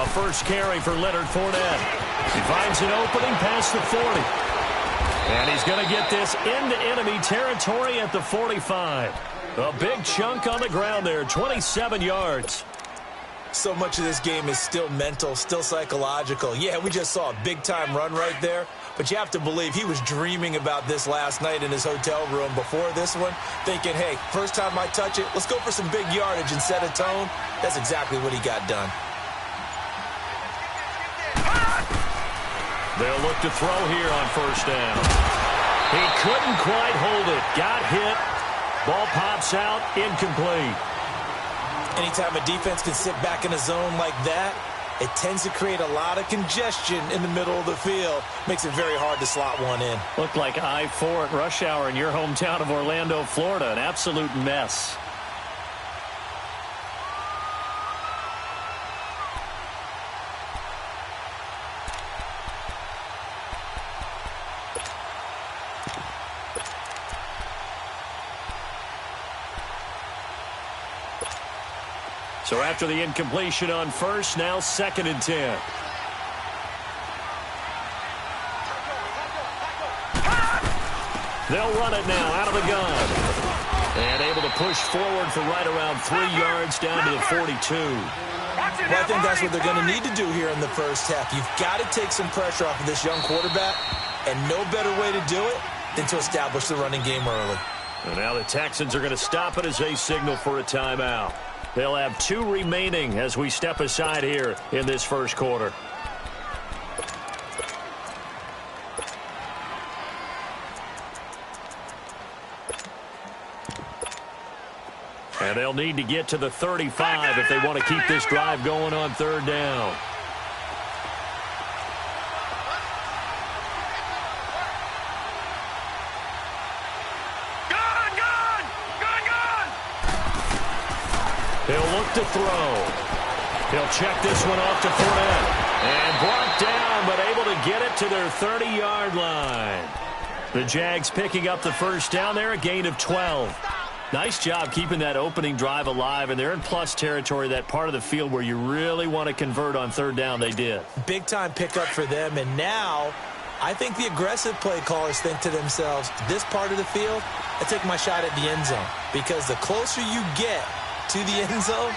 A first carry for Leonard Fournette. He finds an opening past the 40. And he's going to get this into enemy territory at the 45. A big chunk on the ground there, 27 yards. So much of this game is still mental, still psychological. Yeah, we just saw a big-time run right there, but you have to believe he was dreaming about this last night in his hotel room before this one, thinking, hey, first time I touch it, let's go for some big yardage and set a tone. That's exactly what he got done. They'll look to throw here on first down. He couldn't quite hold it. Got hit. Ball pops out, incomplete. Anytime a defense can sit back in a zone like that, it tends to create a lot of congestion in the middle of the field. Makes it very hard to slot one in. Looked like I-4 at rush hour in your hometown of Orlando, Florida. An absolute mess. So after the incompletion on first, now 2nd and 10. They'll run it now out of the gun. And able to push forward for right around 3 yards down to the 42. Well, I think that's what they're going to need to do here in the first half. You've got to take some pressure off of this young quarterback, and no better way to do it than to establish the running game early. And now the Texans are going to stop it as they signal for a timeout. They'll have 2 remaining as we step aside here in this first quarter. And they'll need to get to the 35 if they want to keep this drive going on 3rd down. He'll look to throw. He'll check this one off to Fournette. And brought down, but able to get it to their 30-yard line. The Jags picking up the first down there, a gain of 12. Nice job keeping that opening drive alive, and they're in plus territory, that part of the field where you really want to convert on 3rd down. They did. Big-time pickup for them, and now I think the aggressive play callers think to themselves, this part of the field, I take my shot at the end zone, because the closer you get to the end zone,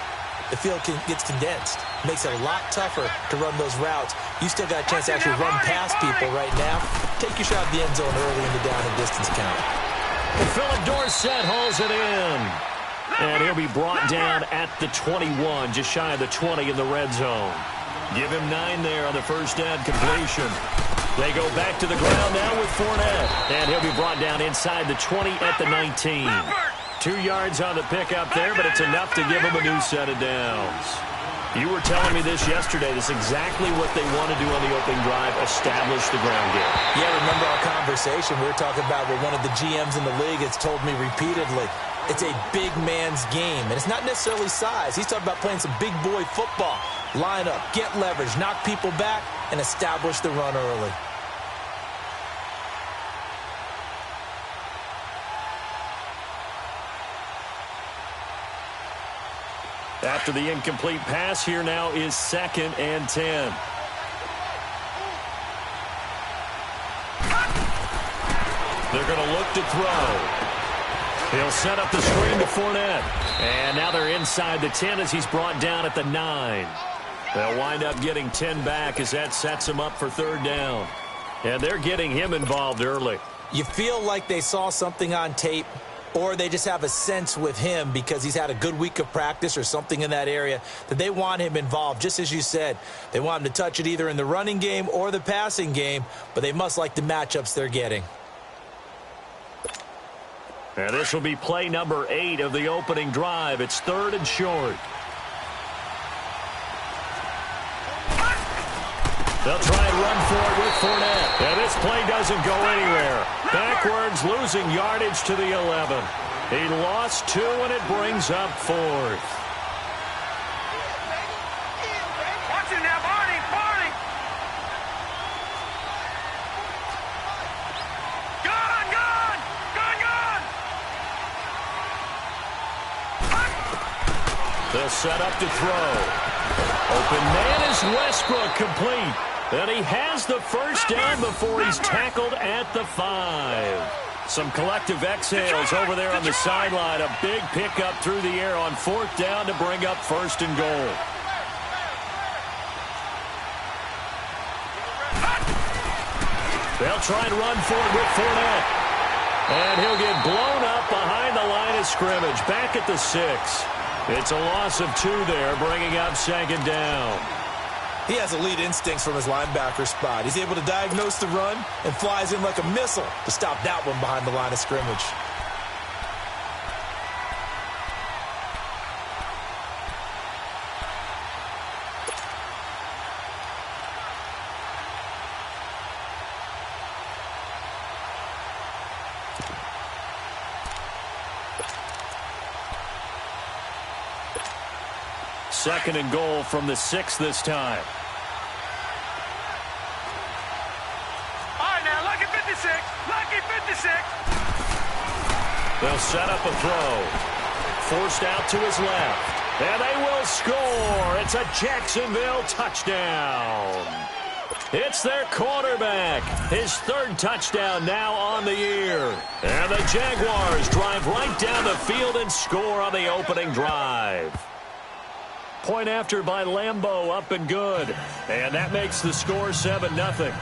the field gets condensed. Makes it a lot tougher to run those routes. You still got a chance to actually run past people right now. Take your shot at the end zone early in the down and distance count. And Philip Dorsett hauls it in. And he'll be brought down at the 21, just shy of the 20 in the red zone. Give him 9 there on the first down completion. They go back to the ground now with Fournette. And he'll be brought down inside the 20 at the 19. 2 yards on the pickup there, but it's enough to give him a new set of downs. You were telling me this yesterday. This is exactly what they want to do on the opening drive, establish the ground game. Yeah, remember our conversation. We were talking about what one of the GMs in the league has told me repeatedly. It's a big man's game, and it's not necessarily size. He's talking about playing some big boy football. Line up, get leverage, knock people back, and establish the run early. After the incomplete pass, here now is 2nd and 10. They're going to look to throw. He'll set up the screen to Fournette. And now they're inside the 10 as he's brought down at the 9. They'll wind up getting 10 back as that sets him up for 3rd down. And they're getting him involved early. You feel like they saw something on tape, or they just have a sense with him because he's had a good week of practice or something in that area that they want him involved. Just as you said, they want him to touch it either in the running game or the passing game, but they must like the matchups they're getting. And this will be play number 8 of the opening drive. It's 3rd and short. They'll try and run for it with Fournette. And this play doesn't go anywhere. Backwards, losing yardage to the 11. He lost 2, and it brings up 4th. Watch it now, Barney, Barney. Gone. They'll set up to throw. Open man is Westbrook, complete. And he has the first down before he's tackled at the 5. Some collective exhales over there on the sideline. A big pickup through the air on 4th down to bring up 1st and goal. They'll try and run for it with Fournette. And he'll get blown up behind the line of scrimmage. Back at the 6. It's a loss of 2 there, bringing up 2nd down. He has elite instincts from his linebacker spot. He's able to diagnose the run and flies in like a missile to stop that one behind the line of scrimmage. Second and goal from the 6 this time. All right, now, lucky 56. Lucky 56. They'll set up a throw. Forced out to his left. And they will score. It's a Jacksonville touchdown. It's their quarterback. His 3rd touchdown now on the year. And the Jaguars drive right down the field and score on the opening drive. Point after by Lambeau, up and good. And that makes the score 7-0.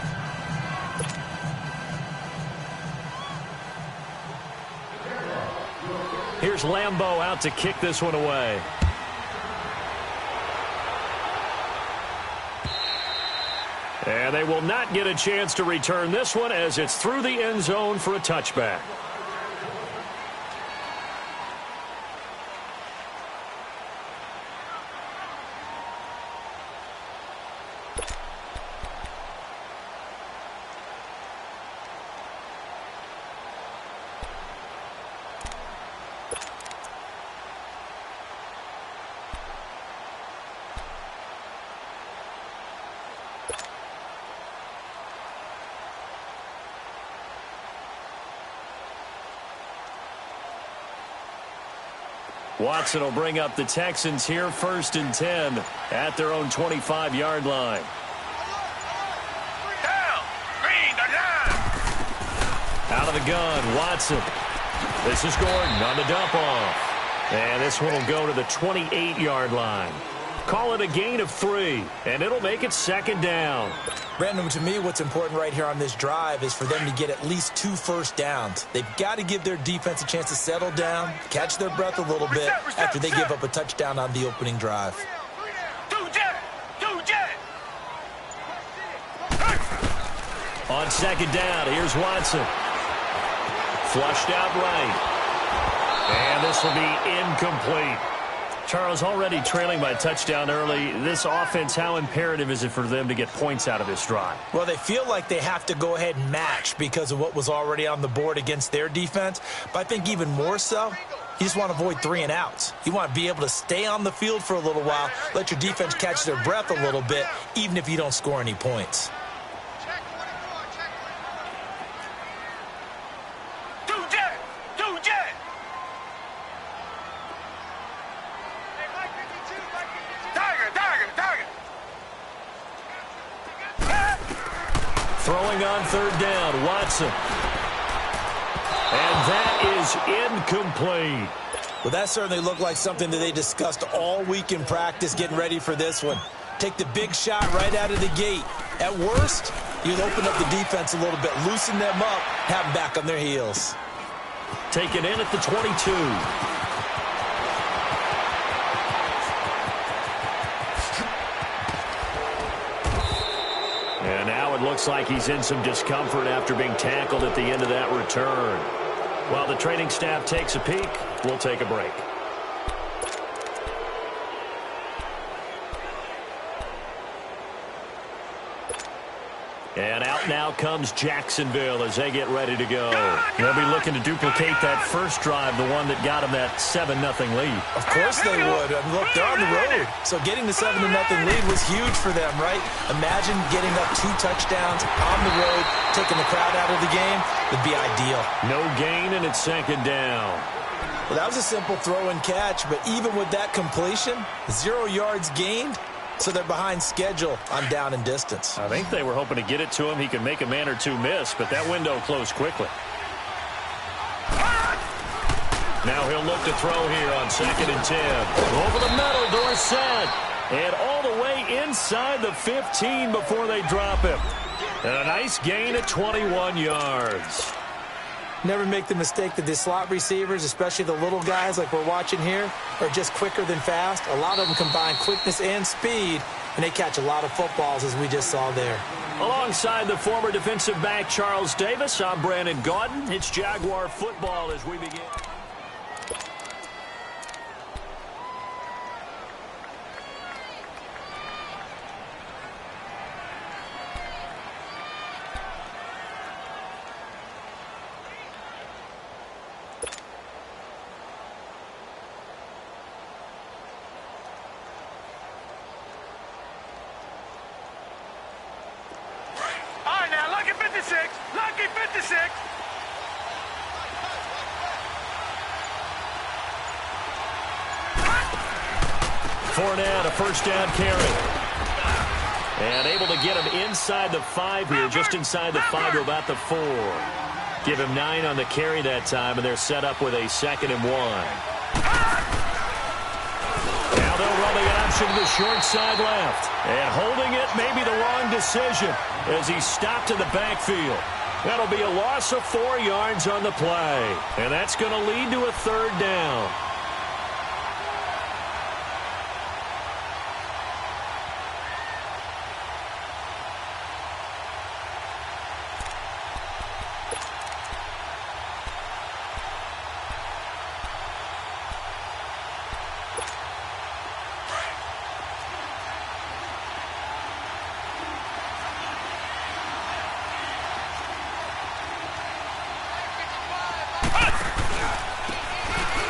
Here's Lambeau out to kick this one away. And they will not get a chance to return this one as it's through the end zone for a touchback. Watson will bring up the Texans here, 1st and 10 at their own 25-yard line. Down. Green, the line. Out of the gun, Watson. This is Gordon on the dump off. And this one will go to the 28-yard line. Call it a gain of 3, and it'll make it 2nd down. Brandon, to me, what's important right here on this drive is for them to get at least 2 first downs. They've got to give their defense a chance to settle down, catch their breath a little bit after they give up a touchdown on the opening drive. Two jet. On 2nd down, here's Watson. Flushed out right. And this will be incomplete. Charles, already trailing by a touchdown early. This offense, how imperative is it for them to get points out of this drive? Well, they feel like they have to go ahead and match because of what was already on the board against their defense. But I think even more so, you just want to avoid 3 and outs. You want to be able to stay on the field for a little while, let your defense catch their breath a little bit, even if you don't score any points. Throwing on 3rd down, Watson. And that is incomplete. Well, that certainly looked like something that they discussed all week in practice getting ready for this one. Take the big shot right out of the gate. At worst, you'd open up the defense a little bit, loosen them up, have them back on their heels. Taken in at the 22. And now it looks like he's in some discomfort after being tackled at the end of that return. While the training staff takes a peek, we'll take a break. And out now comes Jacksonville as they get ready to go. They'll be looking to duplicate that first drive, the one that got them that 7-0 lead. Of course they would. I mean, look, they're on the road. So getting the 7-0 lead was huge for them, right? Imagine getting up 2 touchdowns on the road, taking the crowd out of the game would be ideal. No gain, and it's 2nd down. Well, that was a simple throw and catch, but even with that completion, 0 yards gained, So they're behind schedule on down and distance. I think they were hoping to get it to him. He could make a man or two miss, but that window closed quickly. Now he'll look to throw here on 2nd and 10. Over the middle, Dorsett. And all the way inside the 15 before they drop him. And a nice gain at 21 yards. Never make the mistake that the slot receivers, especially the little guys like we're watching here, are just quicker than fast. A lot of them combine quickness and speed, and they catch a lot of footballs, as we just saw there. Alongside the former defensive back Charles Davis, I'm Brandon Gaudin. It's Jaguar football as we begin. Lucky 56. Fournette, a first down carry. And able to get him inside the 5 here, just inside the 5 to about the 4. Give him 9 on the carry that time, and they're set up with a 2nd and 1. Now they'll run the option to the short side left. And holding it may be the wrong decision as he stopped in the backfield. That'll be a loss of 4 yards on the play. And that's going to lead to a 3rd down.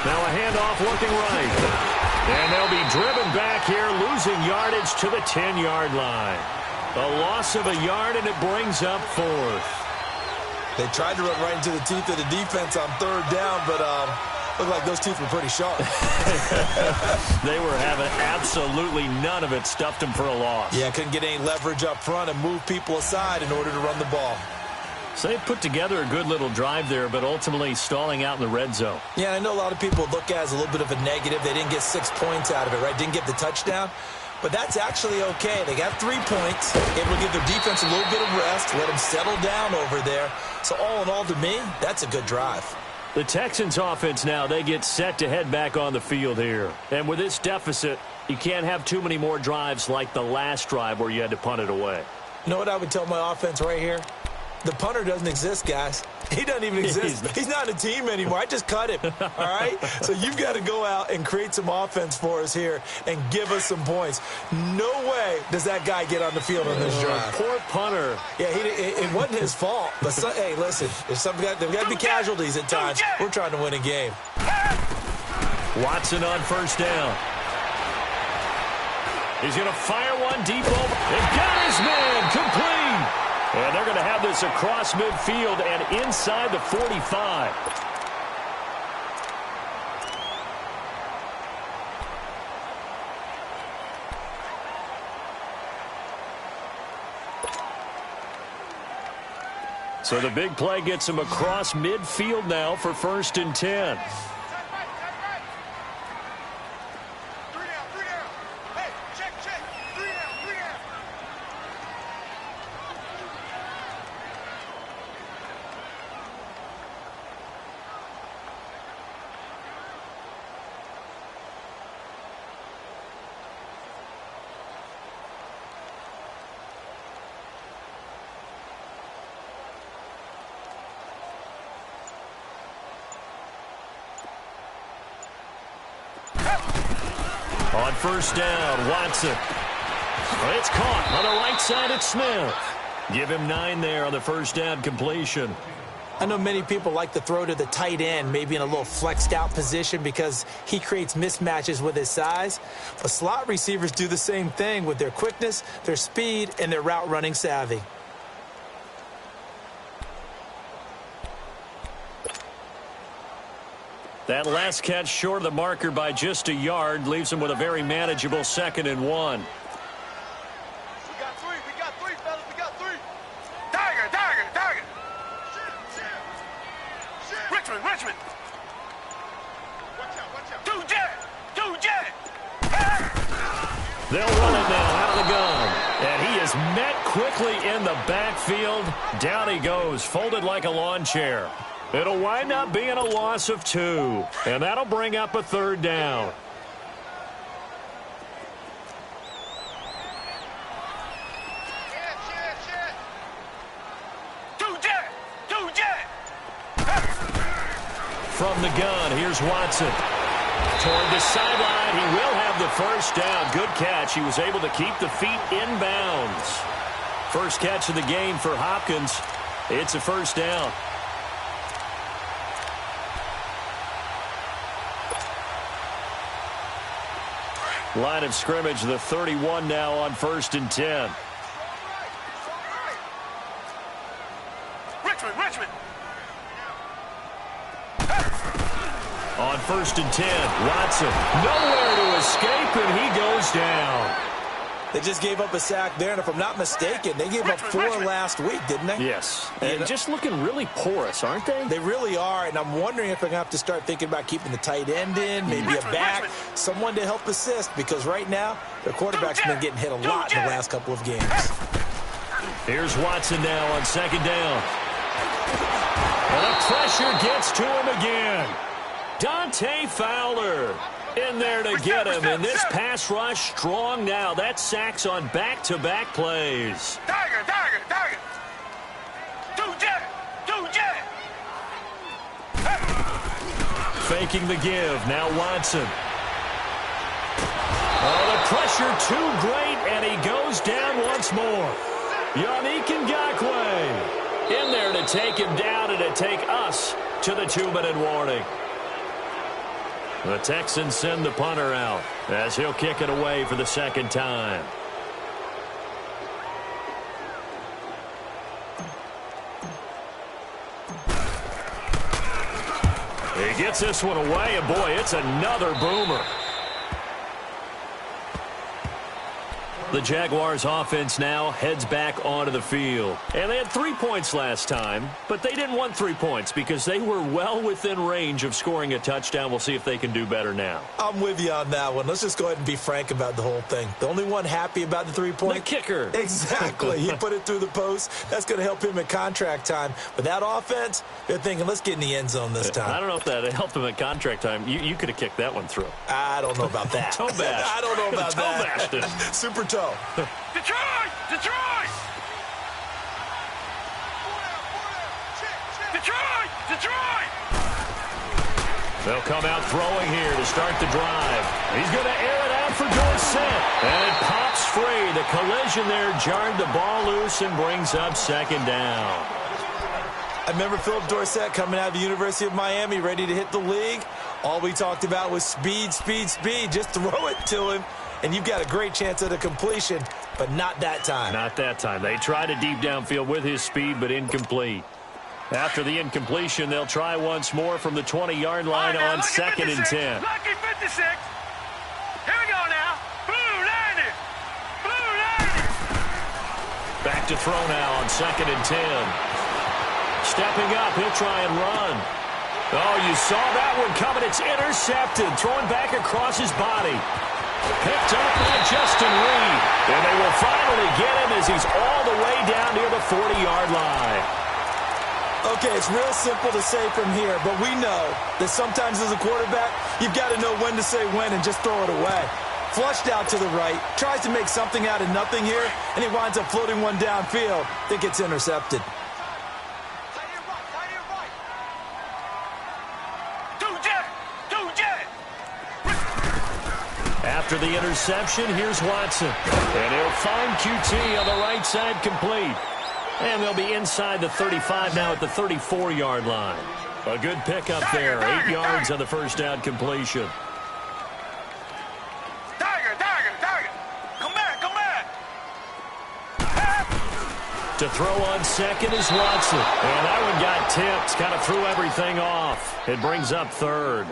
Now a handoff looking right. And they'll be driven back here, losing yardage to the 10-yard line. A loss of a yard, and it brings up 4th. They tried to run right into the teeth of the defense on 3rd down, but looked like those teeth were pretty sharp. They were having absolutely none of it, stuffed them for a loss. Yeah, couldn't get any leverage up front and move people aside in order to run the ball. So they put together a good little drive there, but ultimately stalling out in the red zone. Yeah, I know a lot of people look at it as a little bit of a negative. They didn't get 6 points out of it, right? Didn't get the touchdown. But that's actually okay. They got 3 points, able to give their defense a little bit of rest, let them settle down over there. So all in all, to me, that's a good drive. The Texans offense now, they get set to head back on the field here. And with this deficit, you can't have too many more drives like the last drive where you had to punt it away. You know what I would tell my offense right here? The punter doesn't exist, guys. He doesn't even exist. He's not a team anymore. I just cut him, all right? So you've got to go out and create some offense for us here and give us some points. No way does that guy get on the field on this drive. Poor punter. Yeah, it wasn't his fault. But, hey, listen, there's got to be casualties at times. We're trying to win a game. Watson on first down. He's going to fire one deep over. And got his man complete. And they're going to have this across midfield and inside the 45. So the big play gets him across midfield now for 1st and 10. On first down, Watson. It's caught on the right side at Smith. Give him 9 there on the first down completion. I know many people like to throw to the tight end, maybe in a little flexed out position because he creates mismatches with his size. But slot receivers do the same thing with their quickness, their speed, and their route running savvy. That last catch short of the marker by just a yard leaves him with a very manageable 2nd and 1. Richmond. Two jet. Two jet. They'll run it now out of the gun. And he is met quickly in the backfield. Down he goes, folded like a lawn chair. It'll wind up being a loss of 2. And that'll bring up a 3rd down. From the gun, here's Watson. Toward the sideline, he will have the 1st down. Good catch. He was able to keep the feet in bounds. First catch of the game for Hopkins. It's a 1st down. Line of scrimmage, the 31 now on 1st and 10. Richmond. On 1st and 10, Watson nowhere to escape, and he goes down. They just gave up a sack there, and if I'm not mistaken, they gave up 4 last week, didn't they? Yes, and just looking really porous, aren't they? They really are, and I'm wondering if they're going to have to start thinking about keeping the tight end in, maybe a back, someone to help assist, because right now, their quarterback's been getting hit a lot in the last couple of games. Here's Watson now on 2nd down. And the pressure gets to him again. Dante Fowler in there to get him, and this pass rush strong now. That's sacks on back-to-back plays. Tiger. Two jet. Faking the give, now Watson. Oh, the pressure too great, and he goes down once more. Yannick Ngakoue in there to take him down and to take us to the 2-minute warning. The Texans send the punter out as he'll kick it away for the 2nd time. He gets this one away, and boy, it's another boomer. The Jaguars offense now heads back onto the field. And they had 3 points last time, but they didn't want 3 points because they were well within range of scoring a touchdown. We'll see if they can do better now. I'm with you on that one. Let's just go ahead and be frank about the whole thing. The only one happy about the 3-point? The kicker. Exactly. He put it through the post. That's going to help him at contract time. But that offense, they're thinking, let's get in the end zone this time. I don't know if that helped him at contract time. You could have kicked that one through. I don't know about that. Toe bash. I don't know about that. Toe bashed. Super toe. Detroit! They'll come out throwing here to start the drive. He's going to air it out for Dorsett. And it pops free. The collision there jarred the ball loose and brings up 2nd down. I remember Philip Dorsett coming out of the University of Miami, ready to hit the league. All we talked about was speed. Just throw it to him, and you've got a great chance at a completion, but not that time. Not that time. They tried a deep downfield with his speed, but incomplete. After the incompletion, they'll try once more from the 20-yard line on 2nd and 10. Lucky 56. Here we go now. Blue 90. Back to throw now on 2nd and 10. Stepping up, he'll try and run. Oh, you saw that one coming. It's intercepted. Throwing back across his body. Picked up by Justin Reed. And they will finally get him as he's all the way down near the 40-yard line. Okay, it's real simple to say from here, but we know that sometimes as a quarterback, you've got to know when to say when and just throw it away. Flushed out to the right, tries to make something out of nothing here, and he winds up floating one downfield. Think it's intercepted. After the interception, here's Watson. And he'll find QT on the right side complete. And they'll be inside the 35 now at the 34-yard line. A good pickup there. 8 yards on the first down completion. Tiger. Come back. To throw on 2nd is Watson. And that one got tipped. Kind of threw everything off. It brings up 3rd.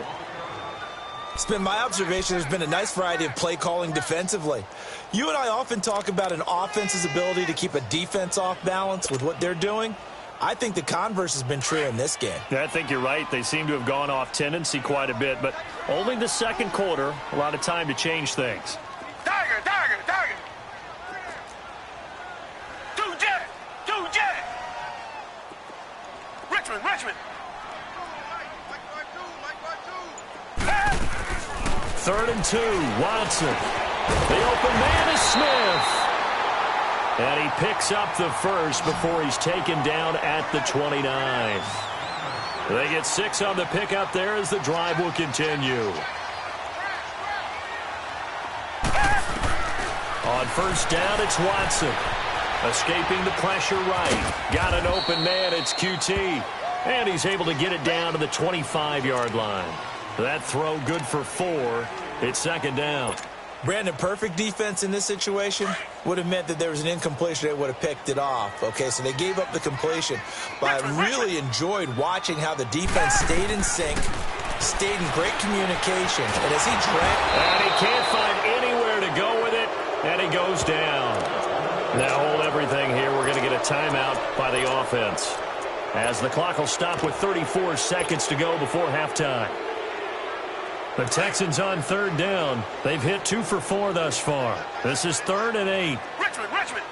It's been my observation there's been a nice variety of play calling defensively. You and I often talk about an offense's ability to keep a defense off balance with what they're doing. I think the converse has been true in this game. I think you're right. They seem to have gone off tendency quite a bit, but only the second quarter, a lot of time to change things. Tiger, Tiger, Tiger. Two jet, two jet. Richmond, Richmond. Third and 2, Watson. The open man is Smith. And he picks up the first before he's taken down at the 29. They get 6 on the pickup there as the drive will continue. On first down, it's Watson. Escaping the pressure right. Got an open man, it's QT. And he's able to get it down to the 25-yard line. That throw good for 4. It's second down. Brandon, perfect defense in this situation would have meant that there was an incompletion. They would have picked it off. Okay, so they gave up the completion. But I really enjoyed watching how the defense stayed in sync, stayed in great communication. And as he dragged... And he can't find anywhere to go with it, and he goes down. Now hold everything here. We're going to get a timeout by the offense, as the clock will stop with 34 seconds to go before halftime. The Texans on third down. They've hit 2 for 4 thus far. This is 3rd and 8. Richmond, Richmond.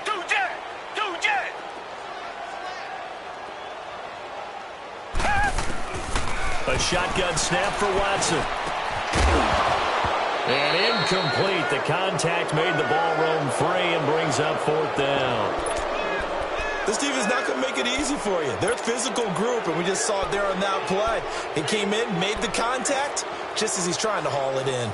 Two jet, two jet. A shotgun snap for Watson. And incomplete. The contact made the ball roam free and brings up 4th down. This team is not going to make it easy for you. They're a physical group, and we just saw it there on that play. He came in, made the contact, just as he's trying to haul it in.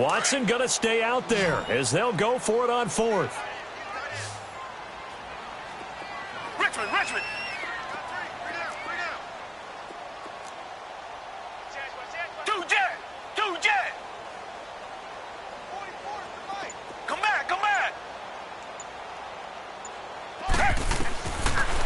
Watson going to stay out there as they'll go for it on 4th. Richmond, Richmond. Two jet, two jet. Come back, come back.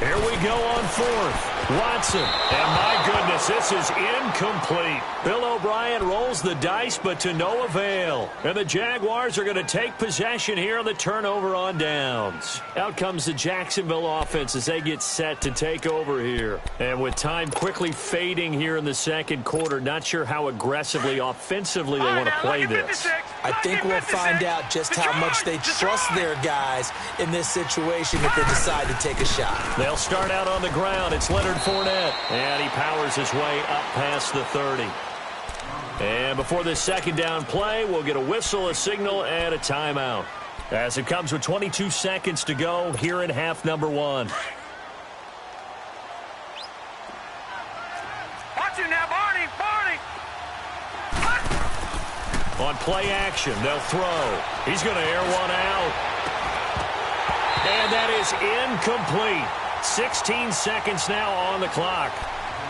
Here we go on 4th. Watson. And my goodness, this is incomplete. Bill O'Brien rolls the dice, but to no avail. And the Jaguars are going to take possession here on the turnover on downs. Out comes the Jacksonville offense as they get set to take over here. And with time quickly fading here in the second quarter, not sure how aggressively, offensively they want to play this. I think we'll find out just how much they trust their guys in this situation if they decide to take a shot. They'll start out on the ground. It's Leonard Fournette, and he powers his way up past the 30. And before this second down play, we'll get a whistle, a signal, and a timeout, as it comes with 22 seconds to go here in half number 1. Watch it now, Barney, Barney. On play action, they'll throw. He's going to air one out. And that is incomplete. 16 seconds now on the clock.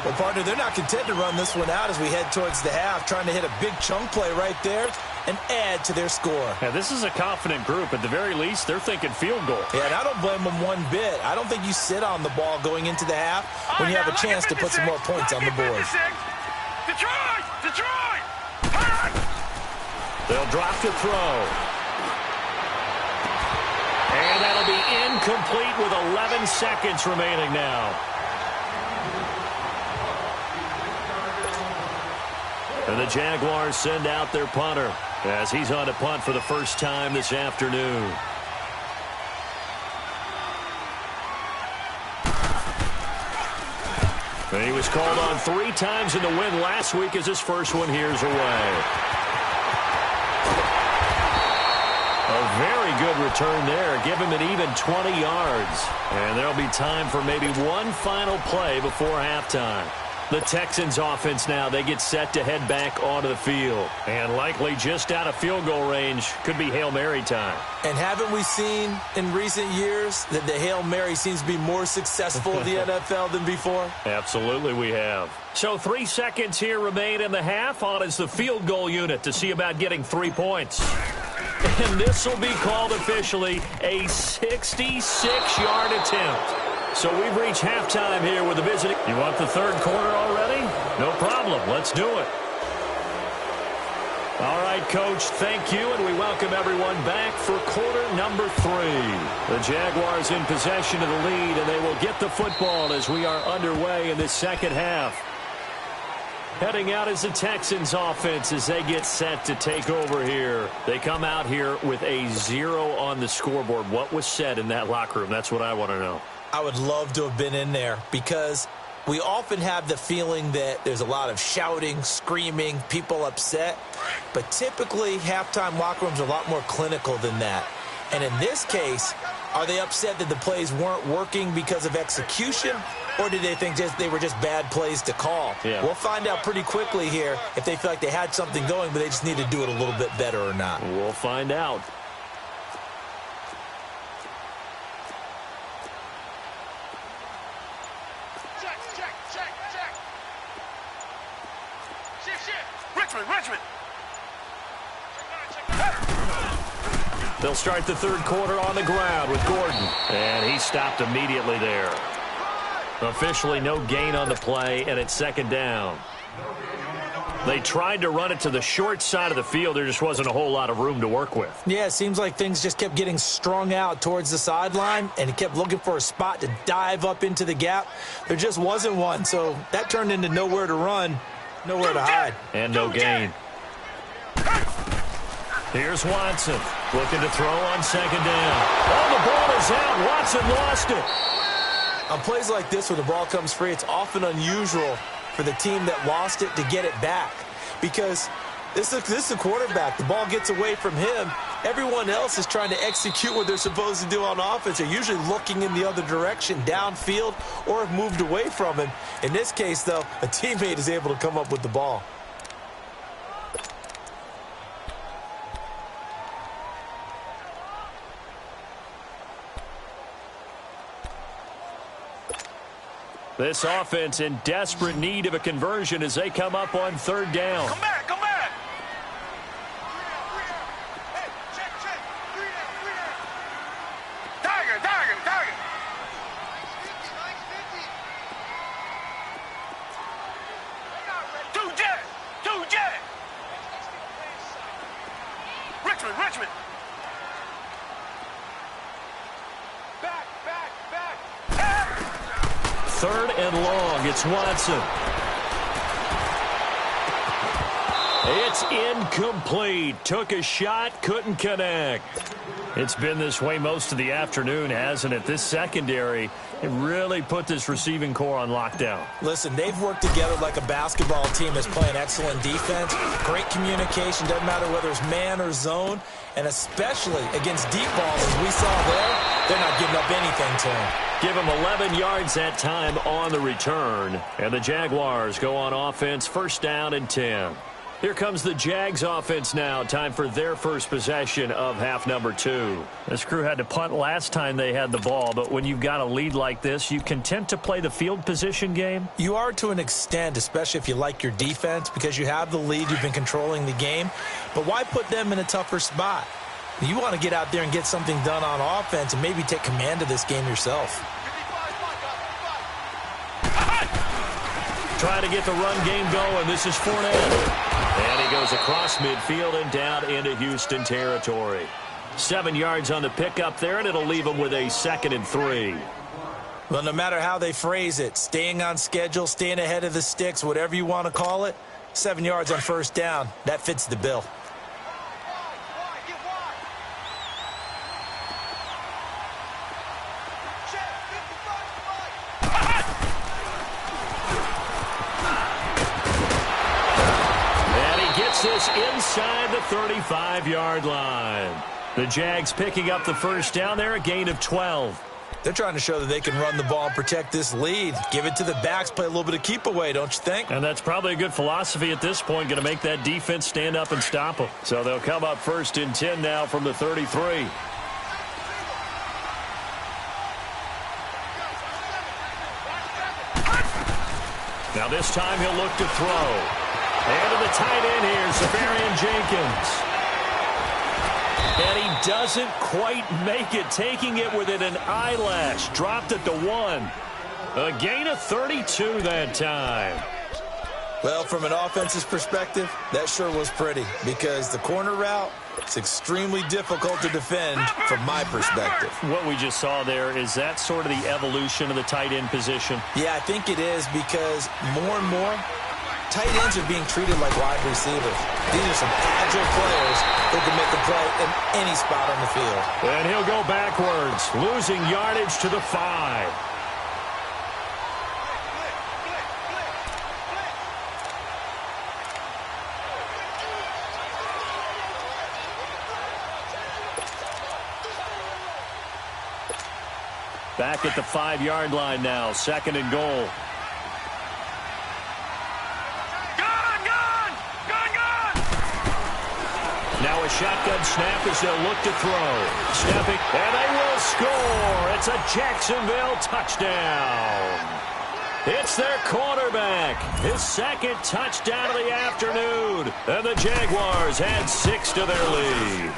Well, partner, they're not content to run this one out as we head towards the half, trying to hit a big chunk play right there and add to their score. Yeah, this is a confident group. At the very least, they're thinking field goal. Yeah, and I don't blame them one bit. I don't think you sit on the ball going into the half when you have a chance to put some more points on the board. Detroit! Detroit! They'll drop to throw. And that'll be incomplete with 11 seconds remaining now. And the Jaguars send out their punter as he's on to punt for the first time this afternoon. And he was called on 3 times in the win last week as his first one here's away. A very good return there. Give him an even 20 yards. And there'll be time for maybe one final play before halftime. The Texans offense now, they get set to head back onto the field. And likely just out of field goal range. Could be Hail Mary time. And haven't we seen in recent years that the Hail Mary seems to be more successful in the NFL than before? Absolutely we have. So 3 seconds here remain in the half. On is the field goal unit to see about getting 3 points. And this will be called officially a 66-yard attempt. So we've reached halftime here with the visiting. You want the third quarter already? No problem. Let's do it. All right, Coach, thank you, and we welcome everyone back for quarter number 3. The Jaguars in possession of the lead, and they will get the football as we are underway in this second half. Heading out is the Texans offense as they get set to take over here. They come out here with a 0 on the scoreboard. What was said in that locker room? That's what I want to know. I would love to have been in there because we often have the feeling that there's a lot of shouting, screaming, people upset. But typically, halftime locker rooms are a lot more clinical than that. And in this case, are they upset that the plays weren't working because of execution? Or did they think they were just bad plays to call? Yeah. We'll find out pretty quickly here if they feel like they had something going, but they just need to do it a little bit better or not. We'll find out. Richmond. They'll start the third quarter on the ground with Gordon. And he stopped immediately there. Officially no gain on the play, and it's second down. They tried to run it to the short side of the field. There just wasn't a whole lot of room to work with. Yeah, it seems like things just kept getting strung out towards the sideline, and he kept looking for a spot to dive up into the gap. There just wasn't one, so that turned into nowhere to run, nowhere to hide. And no gain. Here's Watson looking to throw on second down. Oh, the ball is out. Watson lost it. On plays like this where the ball comes free, it's often unusual for the team that lost it to get it back because this is the quarterback. The ball gets away from him. Everyone else is trying to execute what they're supposed to do on offense. They're usually looking in the other direction, downfield, or have moved away from him. In this case, though, a teammate is able to come up with the ball. This offense in desperate need of a conversion as they come up on third down. Come back. Tiger. Two jet. Richmond. Back. Third and long. It's Watson. It's incomplete. Took a shot, couldn't connect. It's been this way most of the afternoon, hasn't it? This secondary, it really put this receiving core on lockdown. Listen, they've worked together like a basketball team that's playing excellent defense. Great communication, doesn't matter whether it's man or zone. And especially against deep balls, as we saw there, they're not giving up anything to him. Give him 11 yards that time on the return. And the Jaguars go on offense, first down and 10. Here comes the Jags offense now. Time for their first possession of half number 2. This crew had to punt last time they had the ball, but when you've got a lead like this, you content to play the field position game? You are to an extent, especially if you like your defense, because you have the lead, you've been controlling the game. But why put them in a tougher spot? You want to get out there and get something done on offense and maybe take command of this game yourself. Trying to get the run game going. This is Fournette. And he goes across midfield and down into Houston territory. 7 yards on the pickup there, and it'll leave him with a 2nd and 3. Well, no matter how they phrase it, staying on schedule, staying ahead of the sticks, whatever you want to call it, 7 yards on first down, that fits the bill. This inside the 35-yard line. The Jags picking up the first down there, a gain of 12. They're trying to show that they can run the ball and protect this lead. Give it to the backs, play a little bit of keep away, don't you think? And that's probably a good philosophy at this point, going to make that defense stand up and stop them. So they'll come up first and 10 now from the 33. Now this time he'll look to throw. And to the tight end here, Safarian Jenkins. And he doesn't quite make it, taking it within an eyelash. Dropped it to 1. A gain of 32 that time. Well, from an offense's perspective, that sure was pretty because the corner route, it's extremely difficult to defend from my perspective. What we just saw there, is that sort of the evolution of the tight end position? Yeah, I think it is because more and more, tight ends are being treated like wide receivers. These are some agile players who can make a play in any spot on the field. And he'll go backwards, losing yardage to the 5. Back at the 5-yard line now, 2nd and goal. Now a shotgun snap as they'll look to throw. Snapping, and they will score. It's a Jacksonville touchdown. It's their quarterback. His 2nd touchdown of the afternoon. And the Jaguars add 6 to their lead.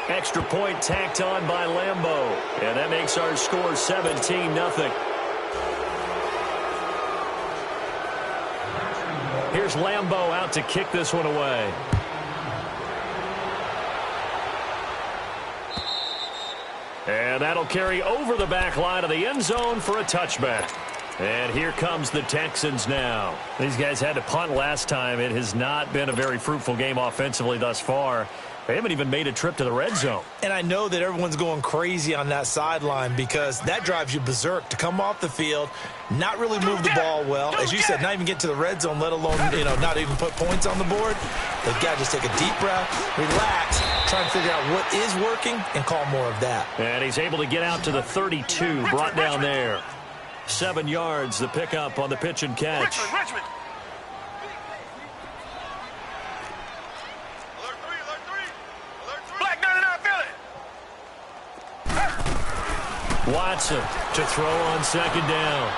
Extra point tacked on by Lambeau. And that makes our score 17-0. Here's Lambeau out to kick this one away. And that'll carry over the back line of the end zone for a touchback. And here comes the Texans now. These guys had to punt last time. It has not been a very fruitful game offensively thus far. They haven't even made a trip to the red zone. And I know that everyone's going crazy on that sideline because that drives you berserk to come off the field, not really move the ball well. As you said, not even get to the red zone, let alone, not even put points on the board. They've got to just take a deep breath, relax, try and figure out what is working, and call more of that. And he's able to get out to the 32, brought down there. 7 yards, the pickup on the pitch and catch. Richmond. Watson to throw on 2nd down.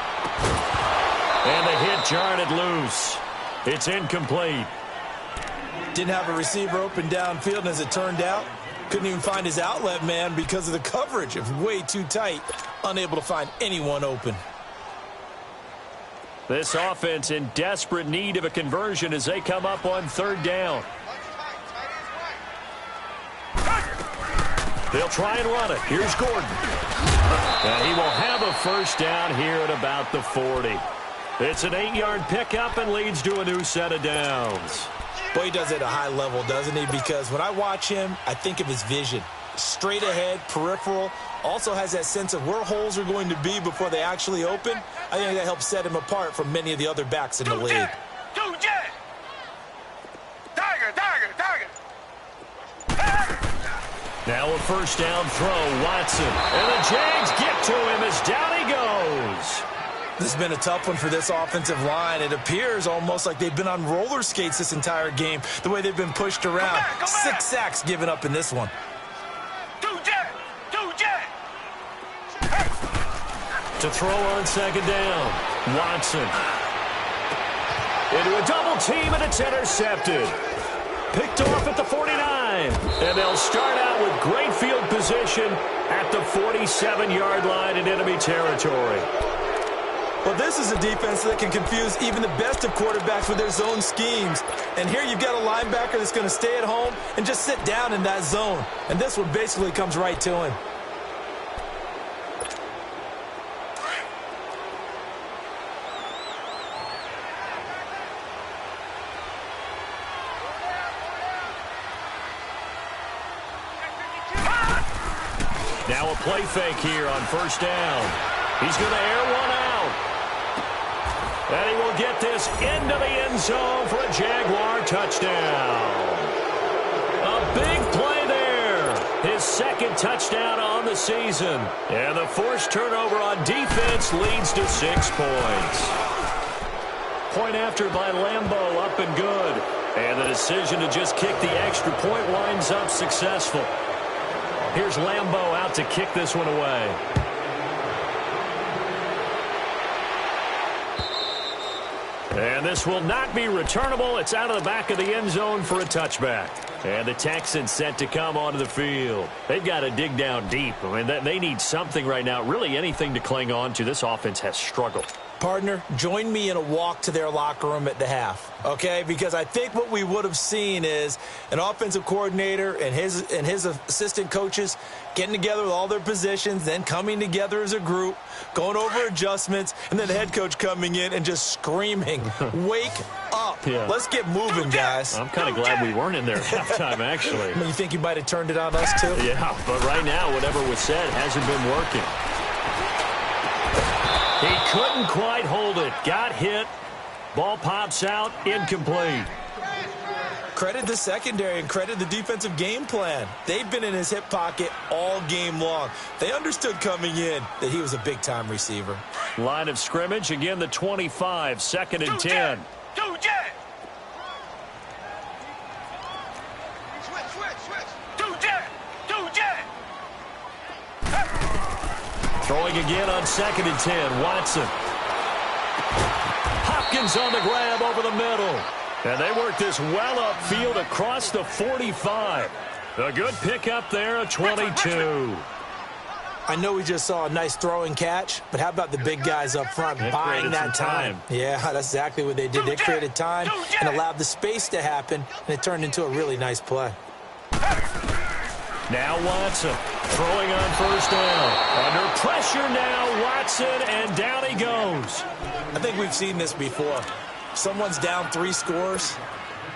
And the hit jarred loose. It's incomplete. Didn't have a receiver open downfield, and as it turned out, couldn't even find his outlet man because of the coverage. It was way too tight, unable to find anyone open. This offense in desperate need of a conversion as they come up on 3rd down. They'll try and run it. Here's Gordon. And he will have a 1st down here at about the 40. It's an 8-yard pickup and leads to a new set of downs. Boy, he does it at a high level, doesn't he? Because when I watch him, I think of his vision. Straight ahead, peripheral. Also has that sense of where holes are going to be before they actually open. I think that helps set him apart from many of the other backs in the league. Now a 1st down throw, Watson. And the Jags get to him as down he goes. This has been a tough one for this offensive line. It appears almost like they've been on roller skates this entire game, the way they've been pushed around. 6 sacks given up in this one. To throw on 2nd down, Watson. Into a double team, and it's intercepted. Picked off at the 49. And they'll start out with great field position at the 47-yard line in enemy territory. Well, this is a defense that can confuse even the best of quarterbacks with their zone schemes. And here you've got a linebacker that's going to stay at home and just sit down in that zone. And this one basically comes right to him. Now a play fake here on 1st down. He's going to air one out. And he will get this into the end zone for a Jaguar touchdown. A big play there. His 2nd touchdown on the season. And the forced turnover on defense leads to 6 points. Point after by Lambeau, up and good. And the decision to just kick the extra point winds up successful. Here's Lambeau out to kick this one away. And this will not be returnable. It's out of the back of the end zone for a touchback. And the Texans set to come onto the field. They've got to dig down deep. I mean, they need something right now, really anything to cling on to. This offense has struggled. Partner, join me in a walk to their locker room at the half, okay? Because I think what we would have seen is an offensive coordinator and his assistant coaches getting together with all their positions, then coming together as a group, going over adjustments, and then the head coach coming in and just screaming, wake up. Yeah. Let's get moving, guys. I'm kind of glad we weren't in there at halftime, actually. You think you might have turned it on us, too? Yeah, but right now, whatever was said hasn't been working. He couldn't quite hold it. Got hit. Ball pops out. Incomplete. Credit the secondary and credit the defensive game plan. They've been in his hip pocket all game long. They understood coming in that he was a big-time receiver. Line of scrimmage. Again, the 25. 2nd and 10. Throwing again on 2nd and 10. Watson. Hopkins on the grab over the middle. And they work this well upfield across the 45. A good pickup there, a 22. I know we just saw a nice throw and catch, but how about the big guys up front buying that time? Yeah, that's exactly what they did. They created time and allowed the space to happen, and it turned into a really nice play. Now Watson throwing on 1st down. Under pressure now, Watson, and down he goes. I think we've seen this before. Someone's down 3 scores.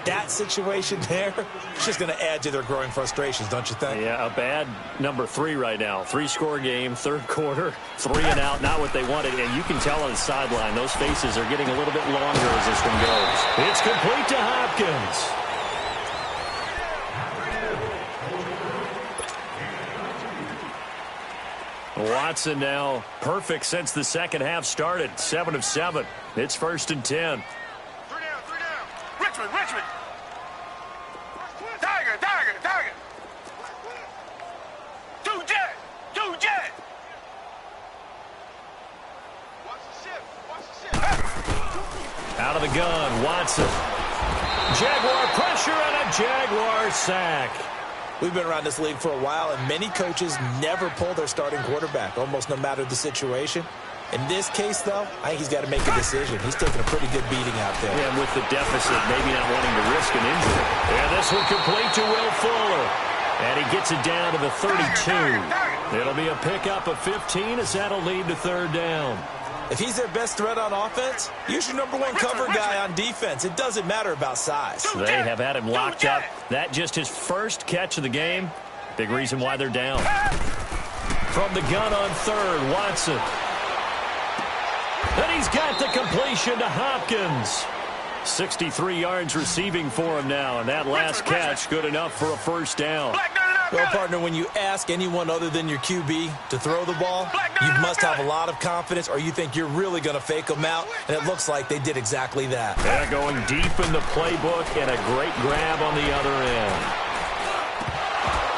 That situation there, it's just going to add to their growing frustrations, don't you think? Yeah, a bad number 3 right now. 3-score game, 3rd quarter, 3 and out, not what they wanted. And you can tell on the sideline, those faces are getting a little bit longer as this one goes. It's complete to Hopkins. Watson now perfect since the second half started. 7 of 7. It's 1st and 10. 3 down. Richmond. Tiger. 2 jet. Watch the shift. Out of the gun, Watson. Jaguar pressure and a Jaguar sack. We've been around this league for a while, and many coaches never pull their starting quarterback, almost no matter the situation. In this case, though, I think he's got to make a decision. He's taking a pretty good beating out there. Yeah, and with the deficit, maybe not wanting to risk an injury. And this one complete to Will Fuller. And he gets it down to the 32. It'll be a pickup of 15 as that'll lead to 3rd down. If he's their best threat on offense, use your number 1 cover guy on defense. It doesn't matter about size. They have had him locked up. That just his first catch of the game. Big reason why they're down. From the gun on 3rd, Watson. And he's got the completion to Hopkins. 63 yards receiving for him now, and that last catch good enough for a 1st down. Well, partner, when you ask anyone other than your QB to throw the ball, you must have a lot of confidence, or you think you're really going to fake them out, and it looks like they did exactly that. They're going deep in the playbook, and a great grab on the other end.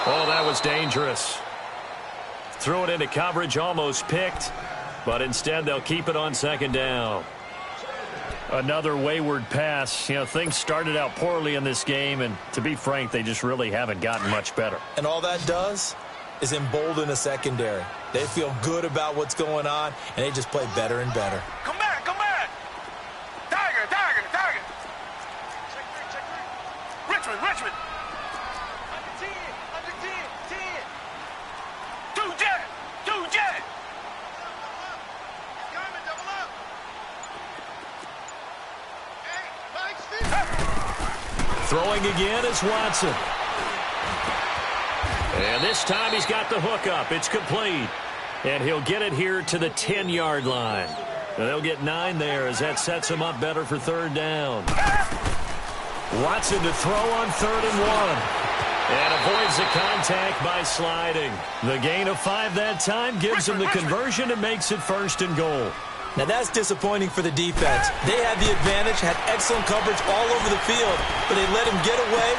Oh, that was dangerous. Threw it into coverage, almost picked, but instead they'll keep it on 2nd down. Another wayward pass. You know, things started out poorly in this game, and to be frank, they just really haven't gotten much better. And all that does is embolden the secondary. They feel good about what's going on, and they just play better and better. Come back. Tiger. Richmond. Under 10. 2 jet. Double up. Throwing again is Watson. And this time he's got the hook up. It's complete. And he'll get it here to the 10-yard line. And they'll get 9 there as that sets him up better for 3rd down. Watson to throw on 3rd and 1. And avoids the contact by sliding. The gain of 5 that time gives him the conversion and makes it 1st and goal. Now, that's disappointing for the defense. They had the advantage, had excellent coverage all over the field, but they let him get away.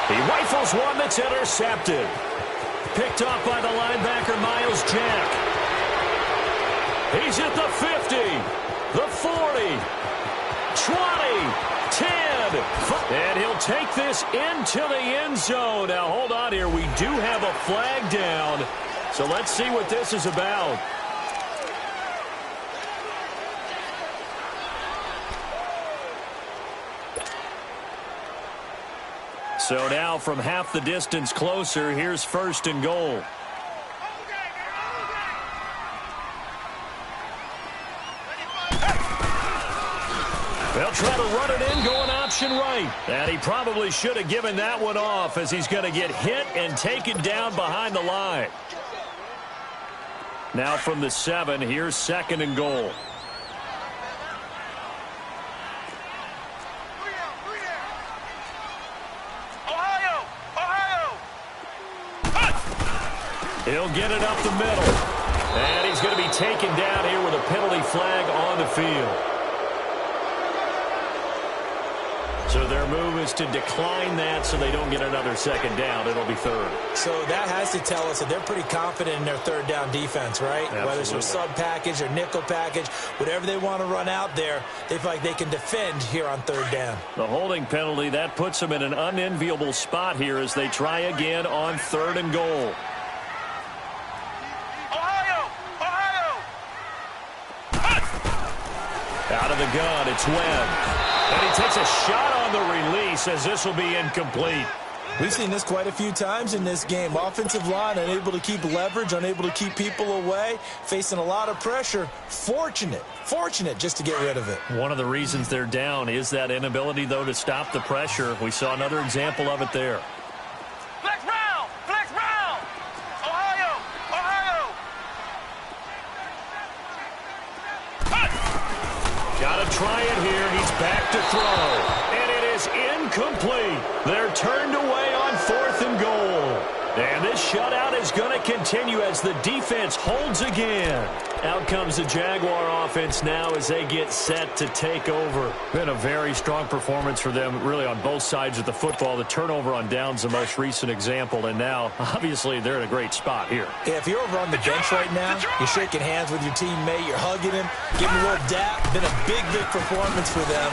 He rifles one that's intercepted. Picked off by the linebacker, Miles Jack. He's at the 50, the 40, 20, 10. And he'll take this into the end zone. Now, hold on here. We do have a flag down. So let's see what this is about. So now from half the distance closer, here's 1st and goal. They'll try to run it in, going option right. And he probably should have given that one off as he's going to get hit and taken down behind the line. Now from the 7, here's 2nd and goal. He'll get it up the middle. And he's going to be taken down here with a penalty flag on the field. So their move is to decline that so they don't get another 2nd down. It'll be 3rd. So that has to tell us that they're pretty confident in their 3rd down defense, right? Absolutely. Whether it's a sub package or nickel package, whatever they want to run out there, they feel like they can defend here on 3rd down. The holding penalty, that puts them in an unenviable spot here as they try again on 3rd and goal. Out of the gun, it's Webb. And he takes a shot on the release as this will be incomplete. We've seen this quite a few times in this game. Offensive line unable to keep leverage, unable to keep people away, facing a lot of pressure. Fortunate just to get rid of it. One of the reasons they're down is that inability, though, to stop the pressure. We saw another example of it there. Flex round! Flex round! Ohio! Got to try it here. He's back to throw. And it is incomplete. They're turned away on 4th and goal. And this shutout is going to continue as the defense holds again. Out comes the Jaguar offense now as they get set to take over. Been a very strong performance for them, really, on both sides of the football. The turnover on downs, the most recent example, and now, obviously, they're in a great spot here. Yeah, if you're over on the bench right now, you're shaking hands with your teammate, you're hugging him, giving him a little dap. Been a big performance for them.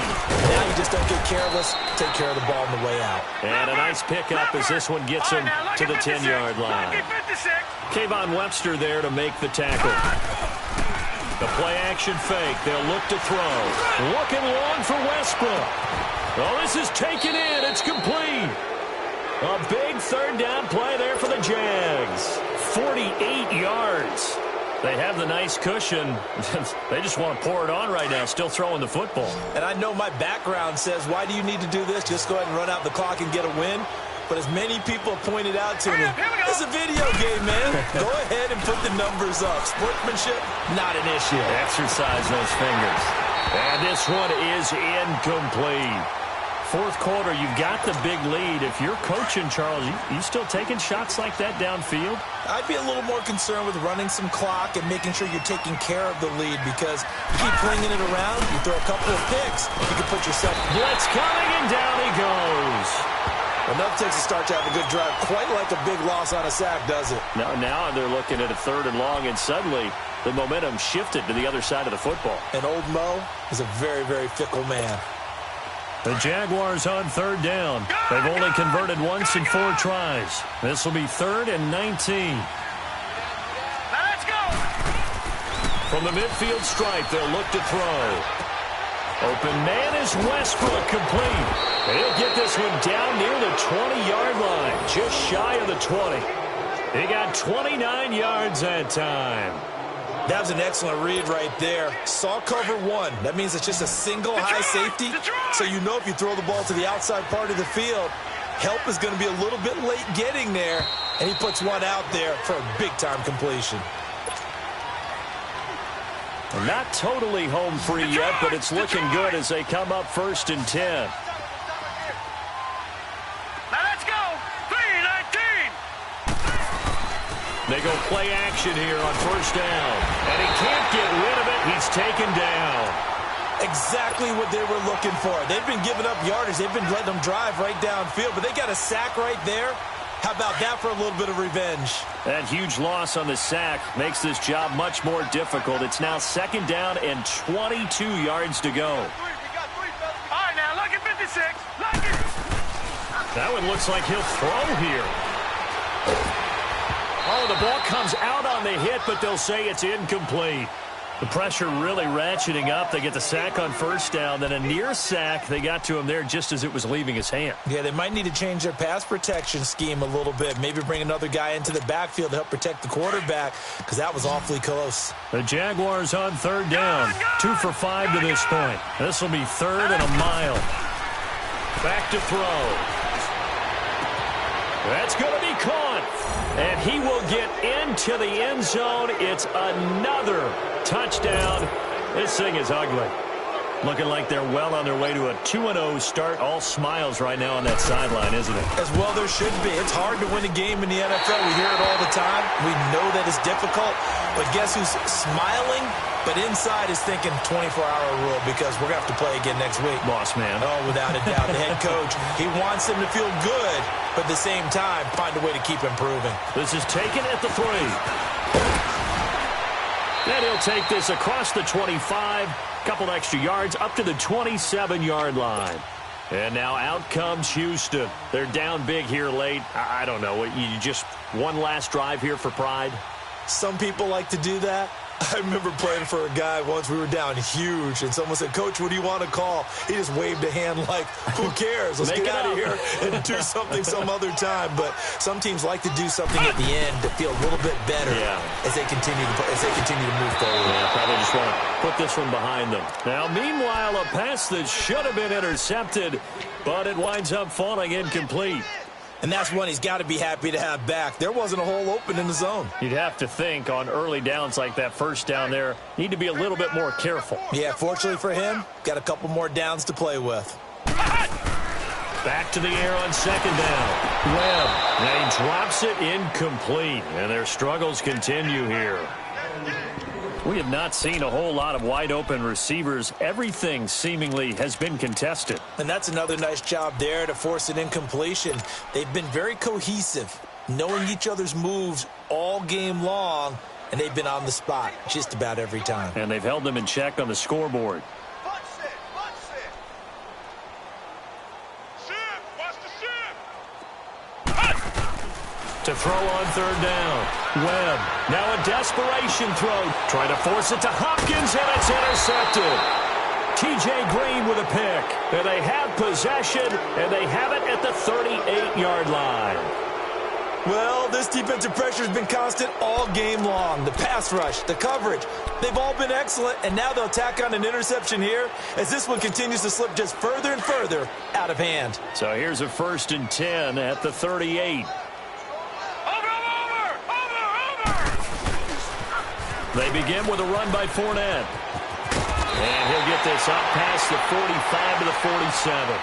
Now you just don't get careless, take care of the ball on the way out. And a nice pickup as this one gets him to the 10-yard line. Kayvon Webster there to make the tackle. The play-action fake. They'll look to throw. Looking long for Westbrook. Oh, this is taken in. It's complete. A big 3rd down play there for the Jags. 48 yards. They have the nice cushion. They just want to pour it on right now, still throwing the football. And I know my background says, why do you need to do this? Just go ahead and run out the clock and get a win. But as many people have pointed out to me, it's a video game, man. Go ahead and put the numbers up. Sportsmanship, not an issue. Exercise those fingers. And this one is incomplete. 4th quarter, you've got the big lead. If you're coaching, Charles, you still taking shots like that downfield? I'd be a little more concerned with running some clock and making sure you're taking care of the lead, because you keep flinging it around, you throw a couple of picks, you can put yourself... Blitz coming, and down he goes. Enough takes a start to have a good drive. Quite like a big loss on a sack, does it? Now they're looking at a 3rd and long, and suddenly the momentum shifted to the other side of the football. And old Mo is a very, very fickle man. The Jaguars on 3rd down. They've only converted once in 4 tries. This will be 3rd and 19. Now let's go! From the midfield stripe, they'll look to throw. Open man is Westbrook, complete. He'll get this one down near the 20-yard line, just shy of the 20. He got 29 yards that time. That was an excellent read right there. Saw cover 1. That means it's just a single high safety. So you know if you throw the ball to the outside part of the field, help is going to be a little bit late getting there. And he puts one out there for a big-time completion. Not totally home free yet, but it's looking good as they come up 1st and 10. Now let's go! 3-19! They go play action here on 1st down. And he can't get rid of it. He's taken down. Exactly what they were looking for. They've been giving up yardage. They've been letting them drive right downfield, but they got a sack right there. How about that for a little bit of revenge? That huge loss on the sack makes this job much more difficult. It's now 2nd down and 22 yards to go. All right, now, look at 56. Look it. That one looks like he'll throw here. Oh, the ball comes out on the hit, but they'll say it's incomplete. The pressure really ratcheting up. They get the sack on first down, then a near sack. They got to him there just as it was leaving his hand. Yeah, they might need to change their pass protection scheme a little bit. Maybe bring another guy into the backfield to help protect the quarterback, because that was awfully close. The Jaguars on third down. 2 for 5 to this point. This will be 3rd and a mile. Back to throw. That's going to be caught. And he will get into the end zone. It's another touchdown. This thing is ugly. Looking like they're well on their way to a 2-0 start. All smiles right now on that sideline, isn't it? As well there should be. It's hard to win a game in the NFL. We hear it all the time. We know that it's difficult. But guess who's smiling? But inside is thinking 24-hour rule, because we're going to have to play again next week. Boss man. Oh, without a doubt. The head coach, he wants them to feel good, but at the same time, find a way to keep improving. This is taken at the 3. And he'll take this across the 25. Couple extra yards up to the 27-yard line. And now out comes Houston. They're down big here late. I don't know. You just one last drive here for pride? Some people like to do that. I remember playing for a guy once. We were down huge, and someone said, "Coach, what do you want to call?" He just waved a hand like, "Who cares? Let's get out of here and do something some other time." But some teams like to do something at the end to feel a little bit better as they continue to move forward. Yeah, probably just want to put this one behind them. Now, meanwhile, a pass that should have been intercepted, but it winds up falling incomplete. And that's one he's got to be happy to have back. There wasn't a hole open in the zone. You'd have to think on early downs like that first down there, need to be a little bit more careful. Yeah, fortunately for him, got a couple more downs to play with. Back to the air on second down. Webb. Now he drops it incomplete, and their struggles continue here. We have not seen a whole lot of wide-open receivers. Everything seemingly has been contested. And that's another nice job there to force an incompletion. They've been very cohesive, knowing each other's moves all game long, and they've been on the spot just about every time. And they've held them in check on the scoreboard. To throw on third down. Webb. Now a desperation throw. Trying to force it to Hopkins, and it's intercepted. T.J. Green with a pick. And they have possession, and they have it at the 38-yard line. Well, this defensive pressure has been constant all game long. The pass rush, the coverage, they've all been excellent, and now they'll tack on an interception here as this one continues to slip just further and further out of hand. So here's a 1st and 10 at the 38. They begin with a run by Fournette. And he'll get this up past the 45 to the 47.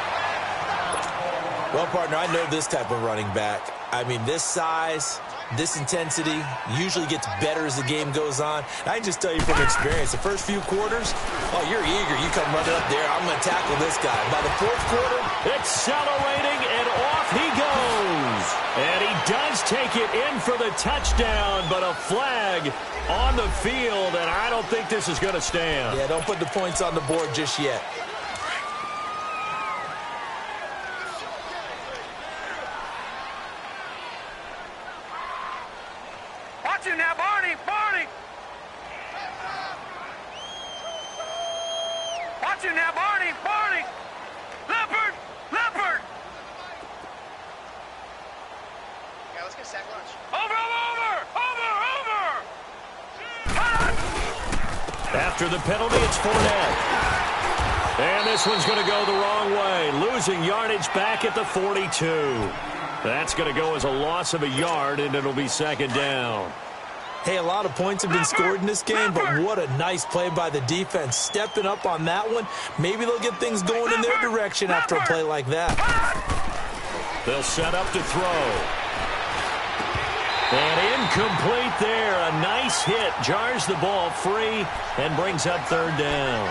Well, partner, I know this type of running back. I mean, this size, this intensity usually gets better as the game goes on. I can just tell you from experience, the first few quarters, oh, you're eager. You come running up there. I'm going to tackle this guy. By the 4th quarter, accelerating, and off he goes. And he does take it in for the touchdown, but a flag on the field, and I don't think this is going to stand. Yeah, don't put the points on the board just yet. Watch him now, Barney! Barney! Watch him now, Barney! Barney! Leopard! Leopard! Yeah, let's get sack lunch. Over! After the penalty, it's Fournette. And this one's going to go the wrong way. Losing yardage back at the 42. That's going to go as a loss of a yard, and it'll be 2nd down. Hey, a lot of points have been scored in this game, but what a nice play by the defense. Stepping up on that one. Maybe they'll get things going in their direction after a play like that. They'll set up to throw. And incomplete there. A nice hit. Jars the ball free and brings up 3rd down.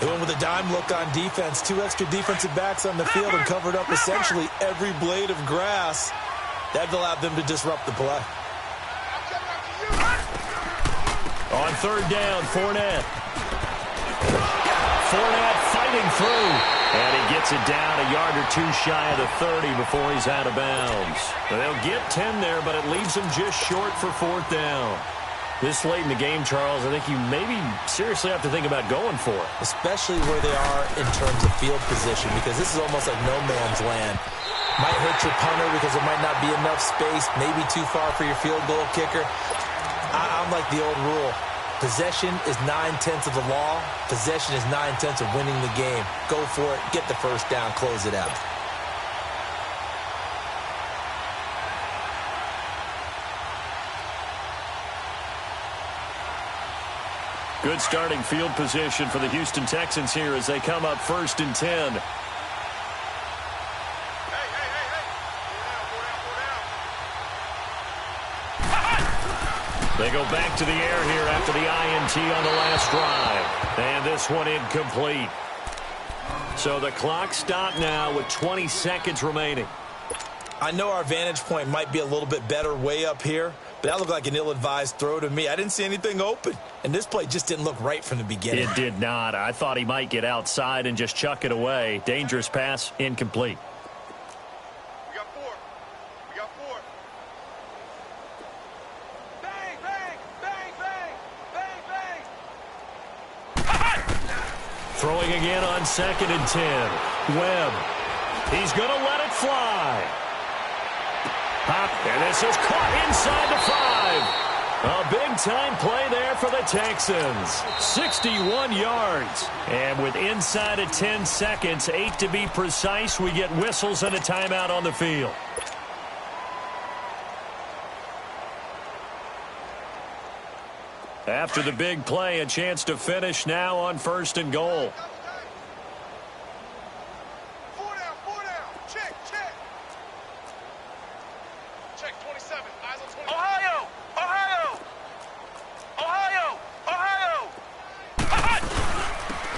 They went with a dime look on defense. 2 extra defensive backs on the field and covered up essentially every blade of grass. That allowed them to disrupt the play. On 3rd down, Fournette. Fournette fighting through. And he gets it down a yard or 2 shy of the 30 before he's out of bounds. They'll get 10 there, but it leaves them just short for 4th down. This late in the game, Charles, I think you maybe seriously have to think about going for it. Especially where they are in terms of field position, because this is almost like no man's land. Might hurt your punter because there might not be enough space, maybe too far for your field goal kicker. I'm like the old rule. Possession is 9/10 of the law. Possession is 9/10 of winning the game. Go for it, get the first down, close it out. Good starting field position for the Houston Texans here as they come up 1st and 10. They go back to the air here after the INT on the last drive. And this one incomplete. So the clock stopped now with 20 seconds remaining. I know our vantage point might be a little bit better way up here, but that looked like an ill-advised throw to me. I didn't see anything open, and this play just didn't look right from the beginning. It did not. I thought he might get outside and just chuck it away. Dangerous pass, incomplete. We got four. We got four. Bang, bang, bang, bang, bang, bang. Throwing again on 2nd and 10. Webb. He's going to let it fly. And this is caught inside the 5. A big-time play there for the Texans. 61 yards. And with inside of 10 seconds, 8 to be precise, we get whistles and a timeout on the field. After the big play, a chance to finish now on 1st and goal. Four down. Check, check. Check 27. Eyes on 27. Ohio!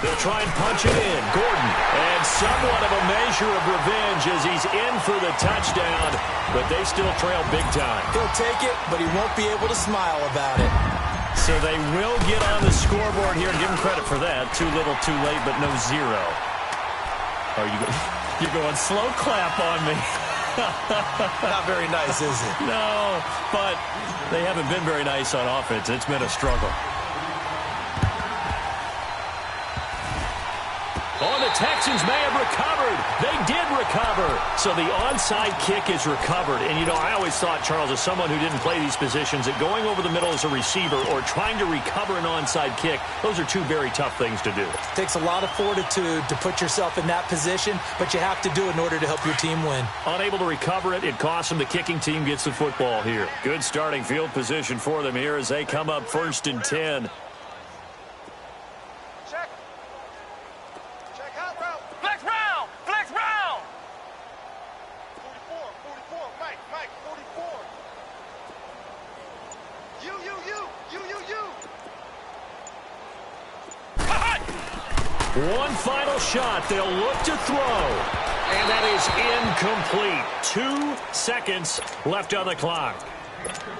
They'll try and punch it in. Gordon. And somewhat of a measure of revenge as he's in for the touchdown. But they still trail big time. He'll take it, but he won't be able to smile about it. So they will get on the scoreboard here. Give him credit for that. Too little, too late, but no zero. Are you're going slow clap on me. Not very nice, is it? No, but they haven't been very nice on offense. It's been a struggle. Oh, the Texans may have recovered. They did recover. So the onside kick is recovered. And, you know, I always thought, Charles, as someone who didn't play these positions, that going over the middle as a receiver or trying to recover an onside kick, those are two very tough things to do. It takes a lot of fortitude to put yourself in that position, but you have to do it in order to help your team win. Unable to recover it, it costs them. The kicking team gets the football here. Good starting field position for them here as they come up 1st and 10. One final shot. They'll look to throw. And that is incomplete. 2 seconds left on the clock.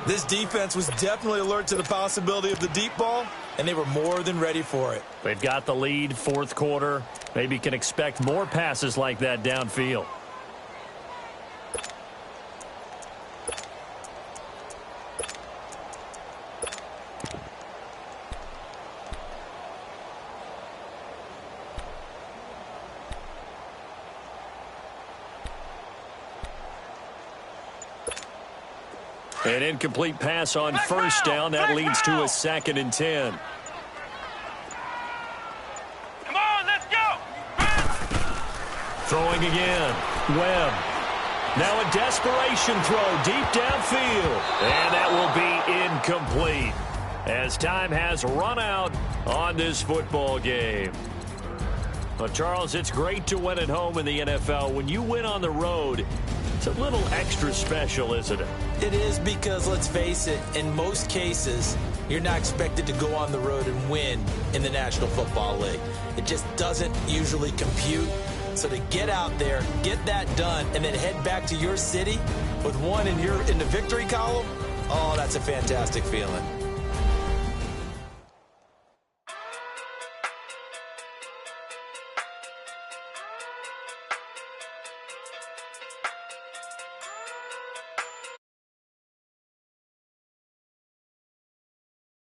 This defense was definitely alert to the possibility of the deep ball, and they were more than ready for it. They've got the lead, 4th quarter. Maybe can expect more passes like that downfield. An incomplete pass on 1st down. That leads to a 2nd and 10. Come on, let's go! Throwing again. Webb. Now a desperation throw deep downfield. And that will be incomplete as time has run out on this football game. Well, Charles, it's great to win at home in the NFL. When you win on the road, it's a little extra special, isn't it? It is, because, let's face it, in most cases, you're not expected to go on the road and win in the National Football League. It just doesn't usually compute. So to get out there, get that done, and then head back to your city with one in the victory column, oh, that's a fantastic feeling.